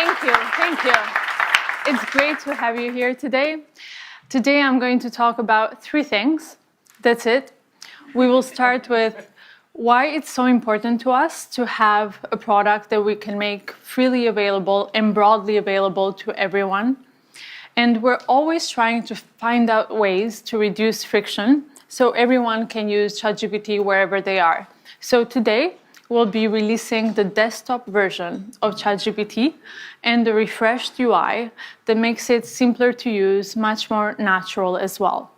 Thank you, thank you. It's great to have you here today. Today I'm going to talk about 3 things. That's it. We will start with why it's so important to us to have a product that we can make freely available and broadly available to everyone. And we're always trying to find out ways to reduce friction so everyone can use ChatGPT wherever they are. So today, we'll be releasing the desktop version of ChatGPT and the refreshed UI that makes it simpler to use, much more natural as well.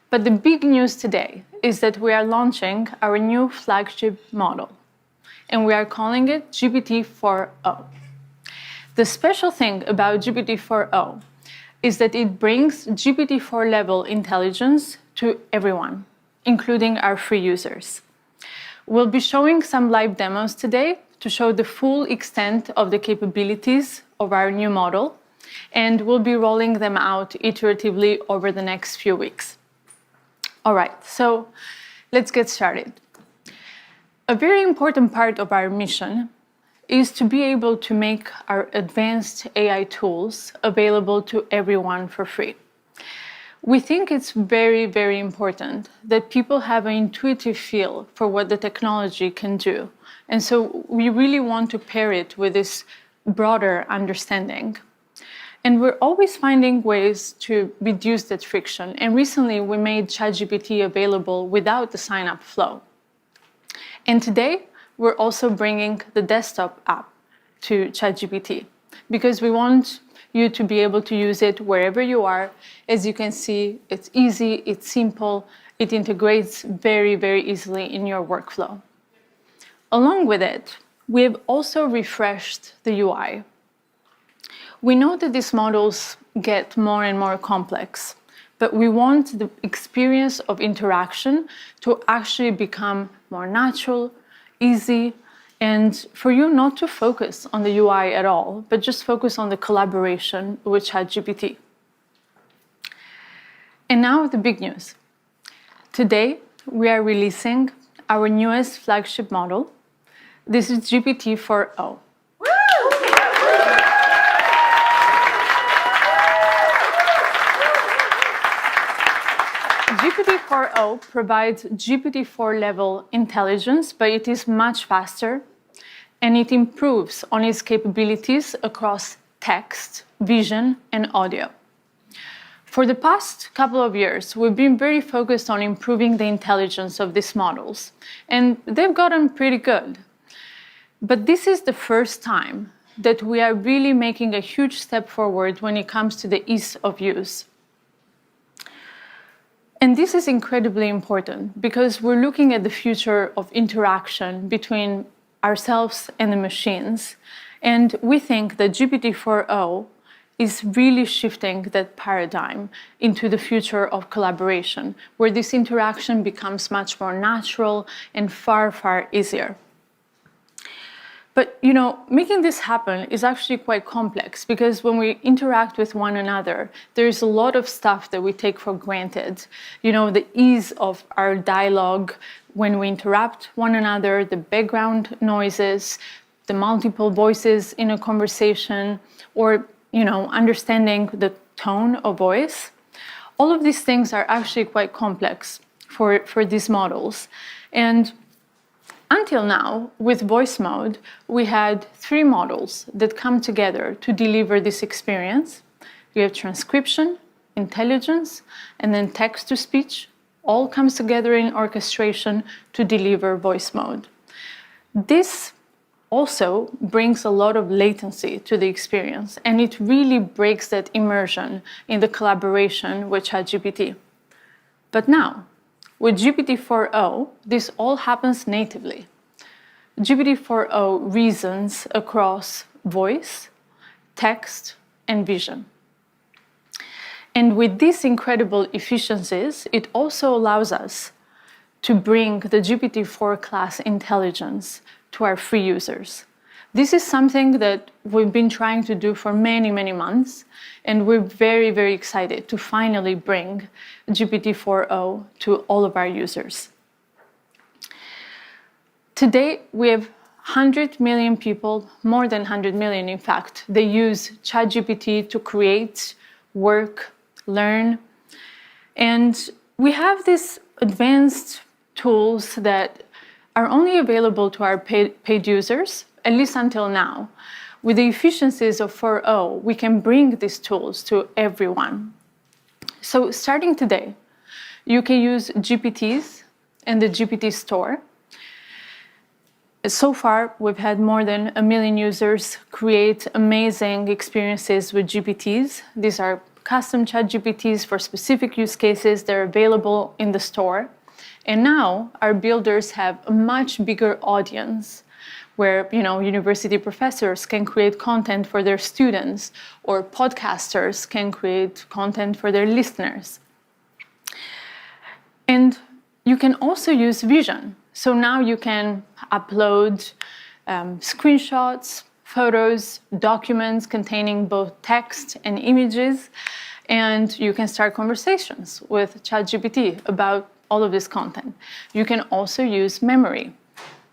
But the big news today is that we are launching our new flagship model, and we are calling it GPT-4o. The special thing about GPT-4o is that it brings GPT-4 level intelligence to everyone, including our free users. We'll be showing some live demos today to show the full extent of the capabilities of our new model, and we'll be rolling them out iteratively over the next few weeks. All right, so let's get started. A very important part of our mission is to be able to make our advanced AI tools available to everyone for free. We think it's very, very important that people have an intuitive feel for what the technology can do. And so we really want to pair it with this broader understanding. And we're always finding ways to reduce that friction. And recently, we made ChatGPT available without the sign-up flow. And today, we're also bringing the desktop app to ChatGPT because we want you to be able to use it wherever you are. As you can see, it's easy, it's simple, it integrates very, very easily in your workflow. Along with it, we have also refreshed the UI. We know that these models get more and more complex, but we want the experience of interaction to actually become more natural, easy, and for you not to focus on the UI at all, but just focus on the collaboration with ChatGPT. And now the big news. Today, we are releasing our newest flagship model. This is GPT-4o. GPT-4o provides GPT-4 level intelligence, but it is much faster, and it improves on its capabilities across text, vision, and audio. For the past couple of years, we've been very focused on improving the intelligence of these models, and they've gotten pretty good. But this is the first time that we are really making a huge step forward when it comes to the ease of use. And this is incredibly important because we're looking at the future of interaction between ourselves and the machines. And we think that GPT-4o is really shifting that paradigm into the future of collaboration, where this interaction becomes much more natural and far, far easier. But, making this happen is actually quite complex because when we interact with one another, there's a lot of stuff that we take for granted. The ease of our dialogue when we interrupt one another, the background noises, the multiple voices in a conversation, or, understanding the tone of voice. All of these things are actually quite complex for these models. And until now, with voice mode, we had 3 models that come together to deliver this experience. We have transcription, intelligence, and then text-to-speech. All comes together in orchestration to deliver voice mode. This also brings a lot of latency to the experience, and it really breaks that immersion in the collaboration with ChatGPT. But now, with GPT-4o, this all happens natively. GPT-4o reasons across voice, text, and vision. And with these incredible efficiencies, it also allows us to bring the GPT-4 class intelligence to our free users. This is something that we've been trying to do for many, many months, and we're very, very excited to finally bring GPT-4o to all of our users. Today, we have 100 million people, more than 100 million in fact, they use ChatGPT to create, work, learn. And we have these advanced tools that are only available to our paid users, at least until now. With the efficiencies of 4o, we can bring these tools to everyone. So starting today, you can use GPTs in the GPT store. So far, we've had more than 1 million users create amazing experiences with GPTs. These are custom ChatGPTs for specific use cases. They're available in the store. And now our builders have a much bigger audience where, university professors can create content for their students, or podcasters can create content for their listeners. And you can also use vision. So now you can upload screenshots, photos, documents containing both text and images, and you can start conversations with ChatGPT about all of this content. You can also use memory,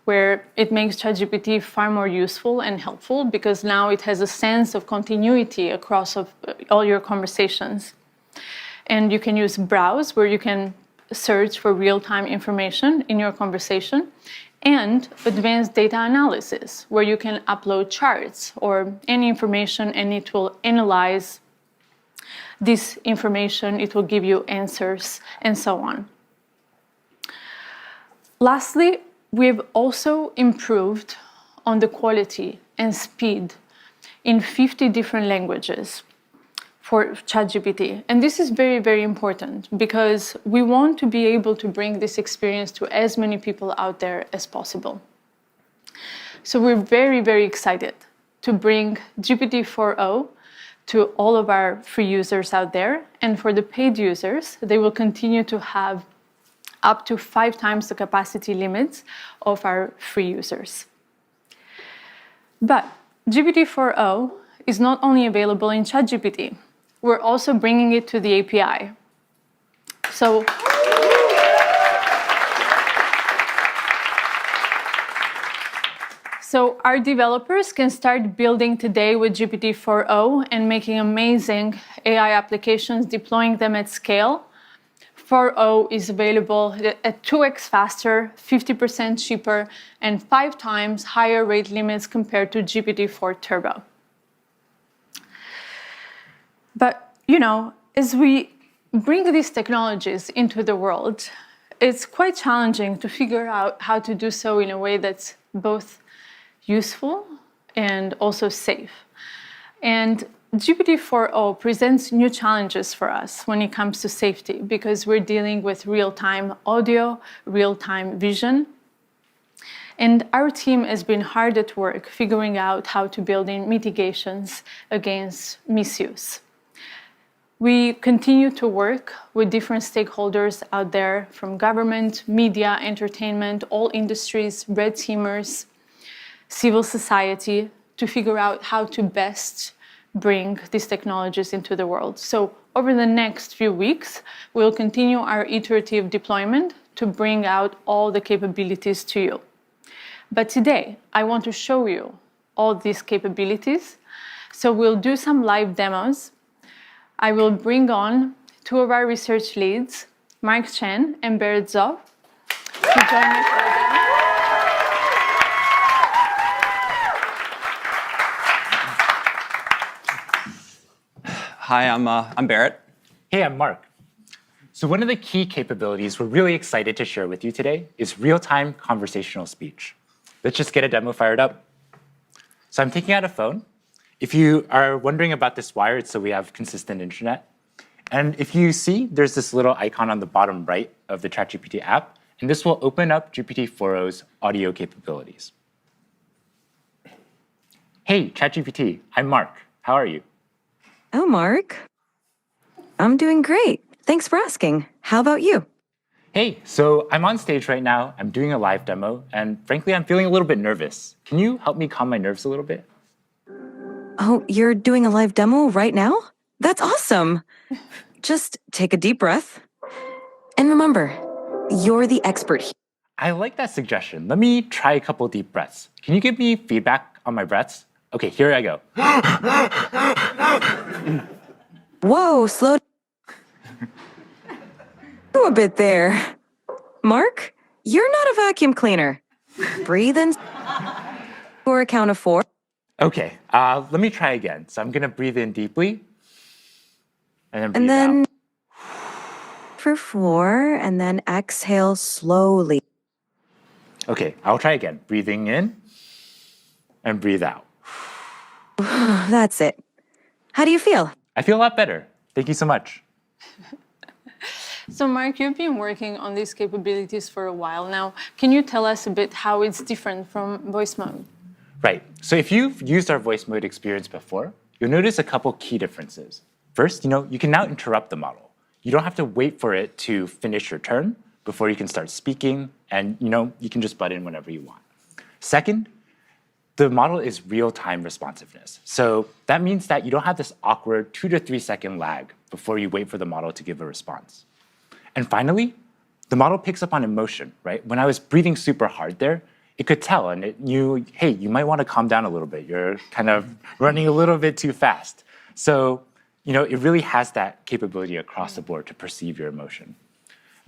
where it makes ChatGPT far more useful and helpful because now it has a sense of continuity across all your conversations. And you can use browse, where you can search for real-time information in your conversation, and advanced data analysis, where you can upload charts or any information and it will analyze this information, it will give you answers, and so on. Lastly, we've also improved on the quality and speed in 50 different languages for ChatGPT. And this is very, very important because we want to be able to bring this experience to as many people out there as possible. So we're very, very excited to bring GPT-4o to all of our free users out there. And for the paid users, they will continue to have up to 5 times the capacity limits of our free users. But GPT-4o is not only available in ChatGPT, we're also bringing it to the API. So our developers can start building today with GPT-4o and making amazing AI applications, deploying them at scale. 4o is available at 2x faster, 50% cheaper, and 5 times higher rate limits compared to GPT-4 Turbo. But, as we bring these technologies into the world, it's quite challenging to figure out how to do so in a way that's both useful and also safe. And GPT-4o presents new challenges for us when it comes to safety because we're dealing with real-time audio, real-time vision. And our team has been hard at work figuring out how to build in mitigations against misuse. We continue to work with different stakeholders out there, from government, media, entertainment, all industries, red teamers, civil society, to figure out how to best bring these technologies into the world. So over the next few weeks, we'll continue our iterative deployment to bring out all the capabilities to you. But today, I want to show you all these capabilities. So we'll do some live demos. I will bring on 2 of our research leads, Mark Chen and Berit Zov, to join me for the demo. Hi, I'm Berit. Hey, I'm Mark. So one of the key capabilities we're really excited to share with you today is real-time conversational speech. Let's just get a demo fired up. So I'm taking out a phone. If you are wondering about this wire, it's so we have consistent internet. And if you see, there's this little icon on the bottom right of the ChatGPT app, and this will open up GPT-4o's audio capabilities. Hey, ChatGPT, I'm Mark. How are you? Oh, Mark. I'm doing great. Thanks for asking. How about you? Hey, so I'm on stage right now. I'm doing a live demo, and frankly, I'm feeling a little bit nervous. Can you help me calm my nerves a little bit? Oh, you're doing a live demo right now? That's awesome. Just take a deep breath. And remember, you're the expert here. I like that suggestion. Let me try a couple deep breaths. Can you give me feedback on my breaths? Okay, here I go. Whoa, slow do a bit there. Mark, you're not a vacuum cleaner. Breathe in for a count of 4. Okay, let me try again. So I'm gonna breathe in deeply and then breathe And then out. for 4, and then exhale slowly. Okay, I'll try again. Breathing in and breathe out. That's it. How do you feel? I feel a lot better. Thank you so much. So Mark, you've been working on these capabilities for a while now. Can you tell us a bit how it's different from voice mode? Right, so if you've used our voice mode experience before, you'll notice a couple key differences. First, you can now interrupt the model. You don't have to wait for it to finish your turn before you can start speaking, and you can just butt in whenever you want. Second, the model is real-time responsiveness. So that means that you don't have this awkward 2 to 3 second lag before you wait for the model to give a response. And finally, the model picks up on emotion, right? When I was breathing super hard there, it could tell and it knew, hey, you might want to calm down a little bit. You're kind of running a little bit too fast. So, it really has that capability across the board to perceive your emotion.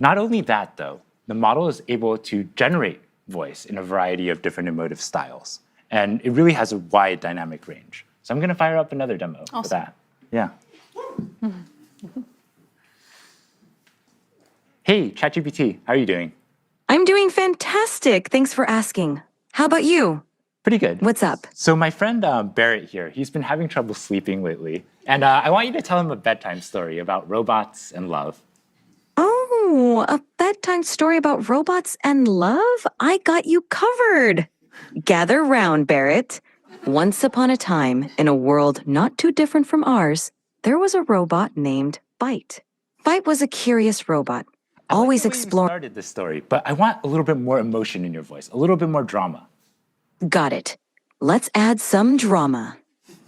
Not only that, though, the model is able to generate voice in a variety of different emotive styles. And it really has a wide dynamic range. So I'm going to fire up another demo for that. Yeah. Hey, ChatGPT, how are you doing? I'm doing fantastic. Thanks for asking. How about you? Pretty good. What's up? So my friend Barrett here, he's been having trouble sleeping lately. And I want you to tell him a bedtime story about robots and love. Oh, a bedtime story about robots and love? I got you covered. Gather round, Barrett. Once upon a time, in a world not too different from ours, there was a robot named Byte. Byte was a curious robot, always exploring. You started this story, but I want a little bit more emotion in your voice, a little bit more drama. Got it. Let's add some drama.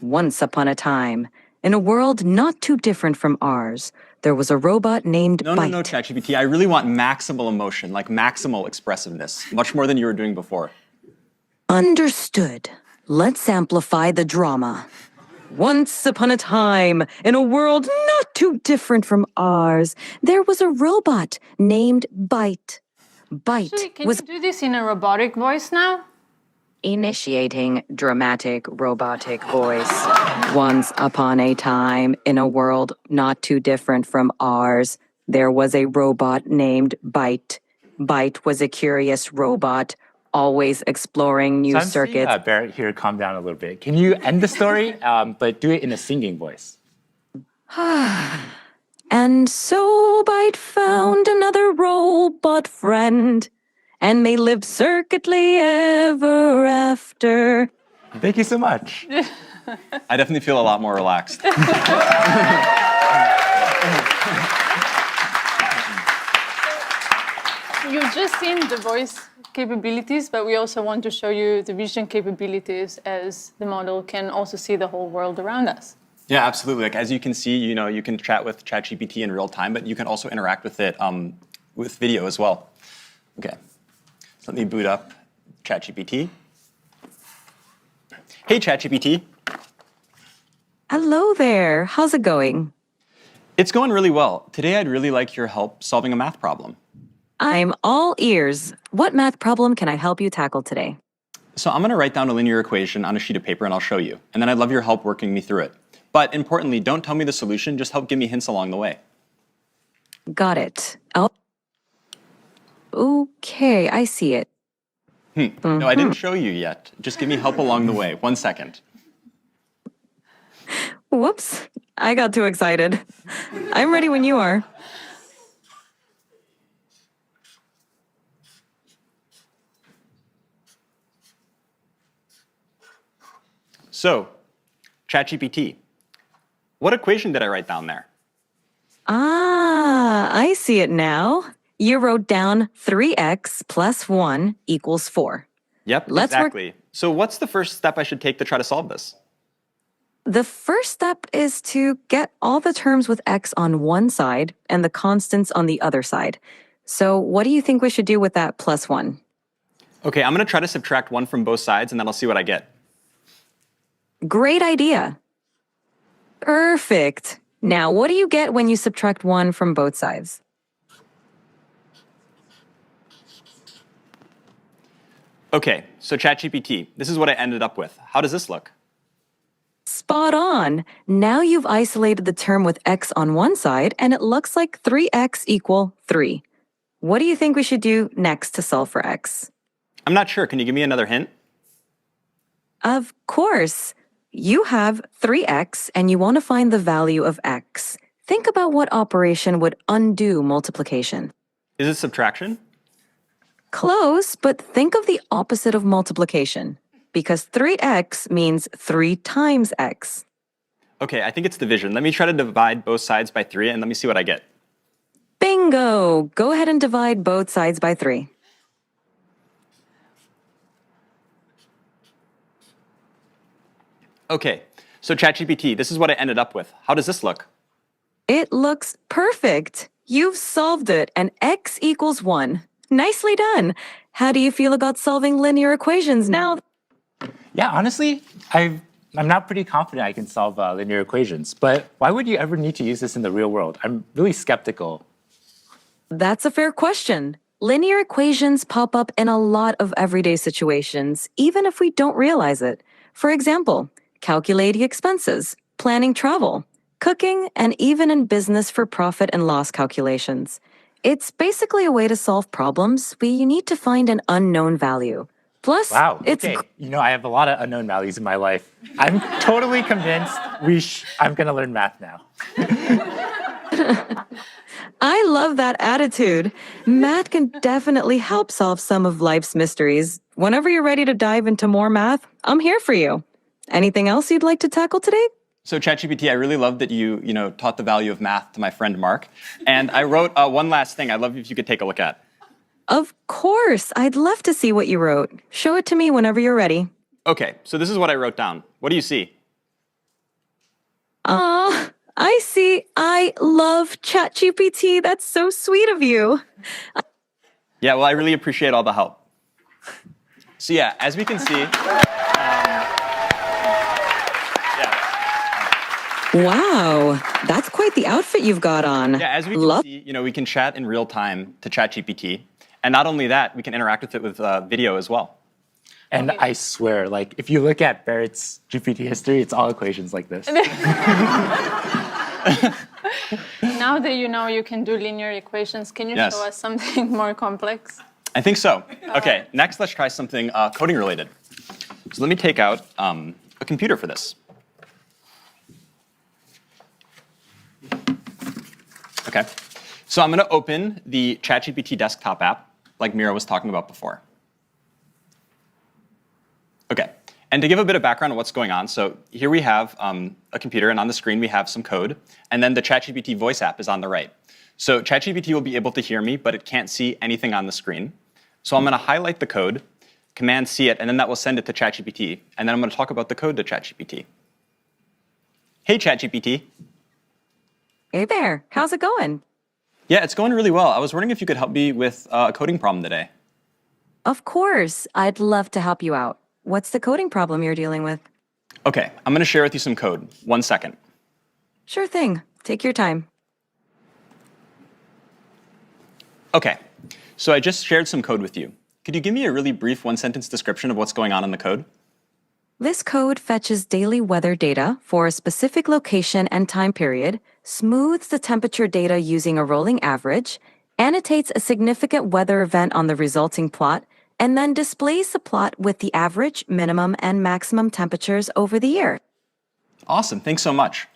Once upon a time, in a world not too different from ours, there was a robot named Byte. No, ChatGPT. I really want maximal emotion, like maximal expressiveness, much more than you were doing before. Understood. Let's amplify the drama. Once upon a time, in a world not too different from ours, there was a robot named Byte. Byte Actually, can was you do this in a robotic voice now? initiating dramatic robotic voice. Once upon a time, in a world not too different from ours, there was a robot named Byte. Byte was a curious robot, always exploring new circuits. Seeing, Barrett here, calm down a little bit. Can you end the story, but do it in a singing voice? And so Byte found another robot friend, and they lived circuitly ever after. Thank you so much. I definitely feel a lot more relaxed. You've just seen the voice capabilities, but we also want to show you the vision capabilities as the model can also see the whole world around us. Yeah, absolutely. Like as you can see, you can chat with ChatGPT in real time, but you can also interact with it with video as well. Okay, so let me boot up ChatGPT. Hey, ChatGPT. Hello there. How's it going? It's going really well. Today, I'd really like your help solving a math problem. I'm all ears. What math problem can I help you tackle today? So I'm going to write down a linear equation on a sheet of paper, and I'll show you. And then I'd love your help working me through it. But importantly, don't tell me the solution. Just help give me hints along the way. Got it. Okay, I see it. No, I didn't show you yet. Just give me help along the way. 1 second. Whoops, I got too excited. I'm ready when you are. So, ChatGPT, what equation did I write down there? Ah, I see it now. You wrote down 3x plus 1 equals 4. Yep, exactly. So what's the first step I should take to try to solve this? The first step is to get all the terms with x on one side and the constants on the other side. So what do you think we should do with that plus 1? Okay, I'm going to try to subtract 1 from both sides, and then I'll see what I get. Great idea. Perfect. Now, what do you get when you subtract 1 from both sides? Okay, so ChatGPT, this is what I ended up with. How does this look? Spot on. Now you've isolated the term with x on one side, and it looks like 3x equal 3. What do you think we should do next to solve for x? I'm not sure. Can you give me another hint? Of course. You have 3x, and you want to find the value of x. Think about what operation would undo multiplication. Is it subtraction? Close, but think of the opposite of multiplication, because 3x means 3 times x. Okay, I think it's division. Let me try to divide both sides by 3, and let me see what I get. Bingo! Go ahead and divide both sides by 3. Okay, so ChatGPT, this is what I ended up with. How does this look? It looks perfect. You've solved it, and x equals 1. Nicely done. How do you feel about solving linear equations now? Yeah, honestly, I'm now pretty confident I can solve linear equations. But why would you ever need to use this in the real world? I'm really skeptical. That's a fair question. Linear equations pop up in a lot of everyday situations, even if we don't realize it. For example, calculating expenses, planning travel, cooking, and even in business for profit and loss calculations. It's basically a way to solve problems where you need to find an unknown value. Plus, Wow, it's okay. I have a lot of unknown values in my life. I'm totally convinced I'm going to learn math now. I love that attitude. Math can definitely help solve some of life's mysteries. Whenever you're ready to dive into more math, I'm here for you. Anything else you'd like to tackle today? So ChatGPT, I really love that you taught the value of math to my friend Mark. And I wrote one last thing I'd love if you could take a look at. Of course. I'd love to see what you wrote. Show it to me whenever you're ready. Okay, so this is what I wrote down. What do you see? I see. I love ChatGPT. That's so sweet of you. Yeah, well, I really appreciate all the help. So yeah, as we can see, Wow, that's quite the outfit you've got on. yeah, as we can see, we can chat in real time to ChatGPT, and not only that, we can interact with it with video as well. And I swear, if you look at Barrett's GPT history, it's all equations like this. Now that you know you can do linear equations, can you Yes. show us something more complex? I think so. Okay, next let's try something coding related. So let me take out a computer for this. Okay, so I'm going to open the ChatGPT desktop app, like Mira was talking about before. Okay, and to give a bit of background on what's going on, so here we have a computer, and on the screen we have some code, and then the ChatGPT voice app is on the right. So ChatGPT will be able to hear me, but it can't see anything on the screen. So I'm going to highlight the code, Command C it, and then that will send it to ChatGPT, and then I'm going to talk about the code to ChatGPT. Hey, ChatGPT. Hey there, how's it going? Yeah, it's going really well. I was wondering if you could help me with a coding problem today. Of course, I'd love to help you out. What's the coding problem you're dealing with? Okay, I'm going to share with you some code. 1 second. Sure thing. Take your time. Okay, so I just shared some code with you. Could you give me a really brief one-sentence description of what's going on in the code? This code fetches daily weather data for a specific location and time period, smooths the temperature data using a rolling average, annotates a significant weather event on the resulting plot, and then displays the plot with the average, minimum, and maximum temperatures over the year. Awesome, thanks so much.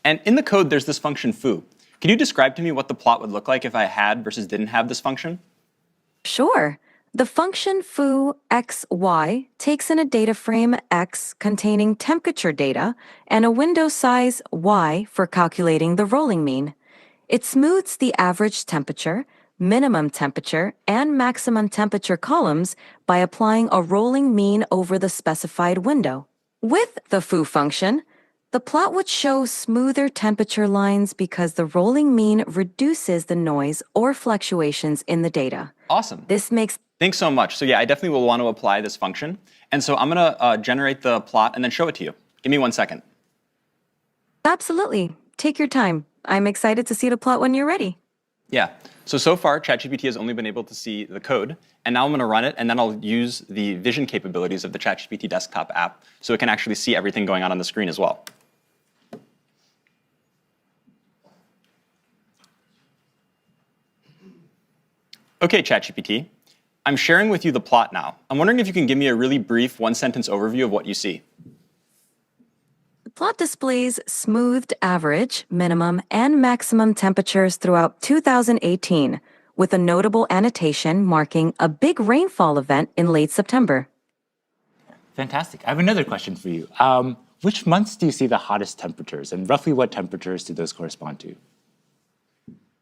And in the code, there's this function foo. Can you describe to me what the plot would look like if I had versus didn't have this function? Sure. The function foo xy takes in a data frame x containing temperature data and a window size y for calculating the rolling mean. It smooths the average temperature, minimum temperature, and maximum temperature columns by applying a rolling mean over the specified window. With the foo function, The plot would show smoother temperature lines because the rolling mean reduces the noise or fluctuations in the data. Awesome. This makes Thanks so much. So yeah, I definitely will want to apply this function. And so I'm going to generate the plot and then show it to you. Give me 1 second. Absolutely. Take your time. I'm excited to see the plot when you're ready. Yeah. So far, ChatGPT has only been able to see the code. And now I'm going to run it, and then I'll use the vision capabilities of the ChatGPT desktop app so it can actually see everything going on the screen as well. OK, ChatGPT. I'm sharing with you the plot now. I'm wondering if you can give me a really brief one-sentence overview of what you see. The plot displays smoothed average, minimum, and maximum temperatures throughout 2018, with a notable annotation marking a big rainfall event in late September. Fantastic. I have another question for you. Which months do you see the hottest temperatures, and roughly what temperatures do those correspond to?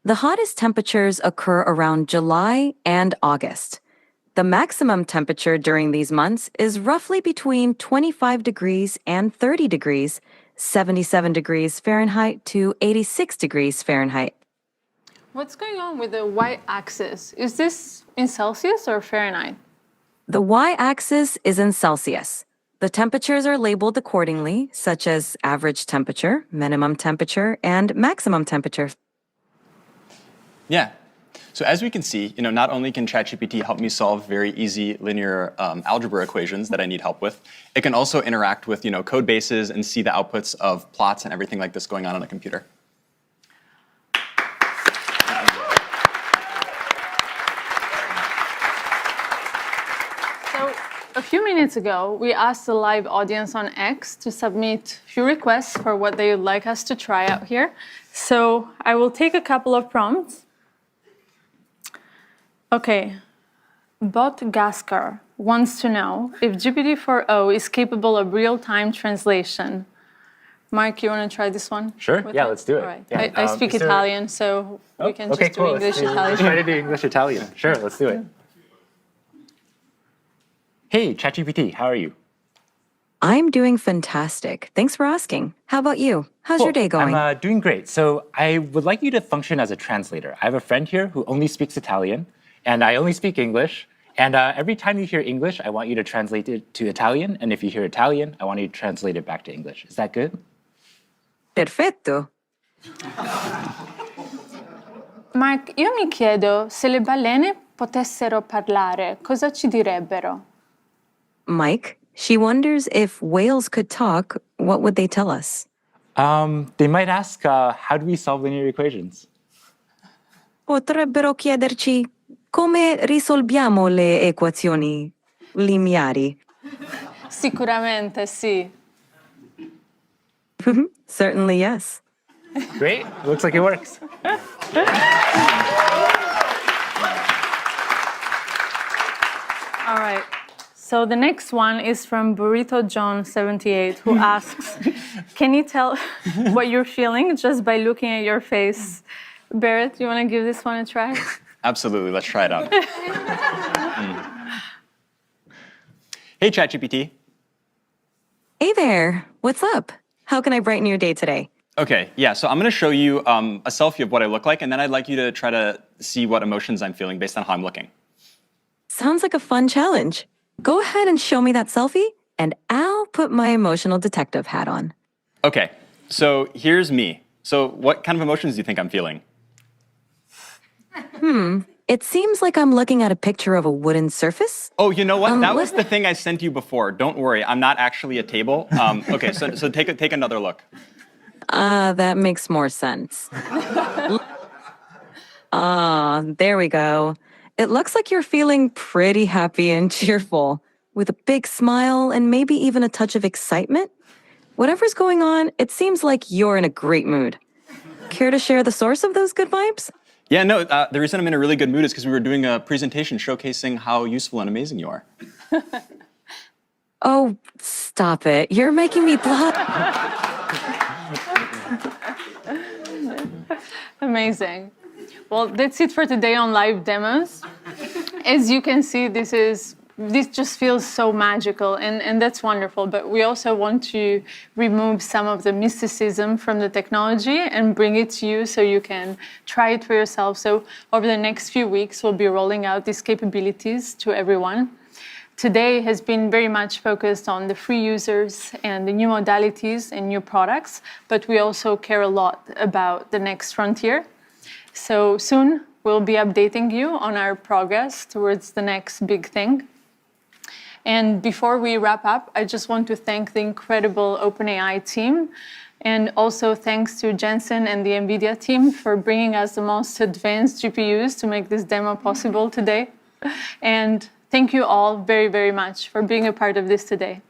The hottest temperatures occur around July and August. The maximum temperature during these months is roughly between 25 degrees and 30 degrees, 77 degrees Fahrenheit to 86 degrees Fahrenheit. What's going on with the y-axis? Is this in Celsius or Fahrenheit? The y-axis is in Celsius. The temperatures are labeled accordingly, such as average temperature, minimum temperature, and maximum temperature. Yeah. So as we can see, not only can ChatGPT help me solve very easy linear algebra equations that I need help with, it can also interact with code bases and see the outputs of plots and everything like this going on a computer. So a few minutes ago, we asked the live audience on X to submit a few requests for what they would like us to try out here. So I will take a couple of prompts. Okay, Bot Gaskar wants to know if GPT-4o is capable of real-time translation. Mark, you want to try this one? Sure, yeah, it? let's do it. All right. Yeah. I speak Italian, so we can okay, just cool. do English, Italian. Let's try to do English-Italian. Sure, let's do it. Hey, ChatGPT, how are you? I'm doing fantastic. Thanks for asking. How about you? How's your day going? I'm doing great. So I would like you to function as a translator. I have a friend here who only speaks Italian, and I only speak English. And every time you hear English, I want you to translate it to Italian. And if you hear Italian, I want you to translate it back to English. Is that good? Perfetto. Mark, io mi chiedo se le balene potessero parlare, cosa ci direbbero? Mike, she wonders if whales could talk, what would they tell us? They might ask, how do we solve linear equations? Potrebbero chiederci come risolviamo le equazioni lineari. Sicuramente sì. Certainly, yes. Great, looks like it works. All right. So the next one is from Burrito John 78, who asks, can you tell what you're feeling just by looking at your face? Barrett, you want to give this one a try? Absolutely, let's try it out. Hey, ChatGPT. Hey there, what's up? How can I brighten your day today? OK, yeah, so I'm going to show you a selfie of what I look like, and then I'd like you to try to see what emotions I'm feeling based on how I'm looking. Sounds like a fun challenge. Go ahead and show me that selfie, and I'll put my emotional detective hat on. OK, so here's me. So what kind of emotions do you think I'm feeling? It seems like I'm looking at a picture of a wooden surface. Oh, you know what? That was the thing I sent you before. Don't worry, I'm not actually a table. OK, so take another look. That makes more sense. There we go. It looks like you're feeling pretty happy and cheerful, with a big smile and maybe even a touch of excitement. Whatever's going on, it seems like you're in a great mood. Care to share the source of those good vibes? Yeah, no, the reason I'm in a really good mood is because we were doing a presentation showcasing how useful and amazing you are. Oh, stop it. You're making me blush. Amazing. Well, that's it for today on live demos. As you can see, this is this just feels so magical, and that's wonderful. But we also want to remove some of the mysticism from the technology and bring it to you so you can try it for yourself. So over the next few weeks, we'll be rolling out these capabilities to everyone. Today has been very much focused on the free users and the new modalities and new products, but we also care a lot about the next frontier. So soon we'll be updating you on our progress towards the next big thing. And before we wrap up, I just want to thank the incredible OpenAI team, and also thanks to Jensen and the NVIDIA team for bringing us the most advanced GPUs to make this demo possible today. And thank you all very, very much for being a part of this today.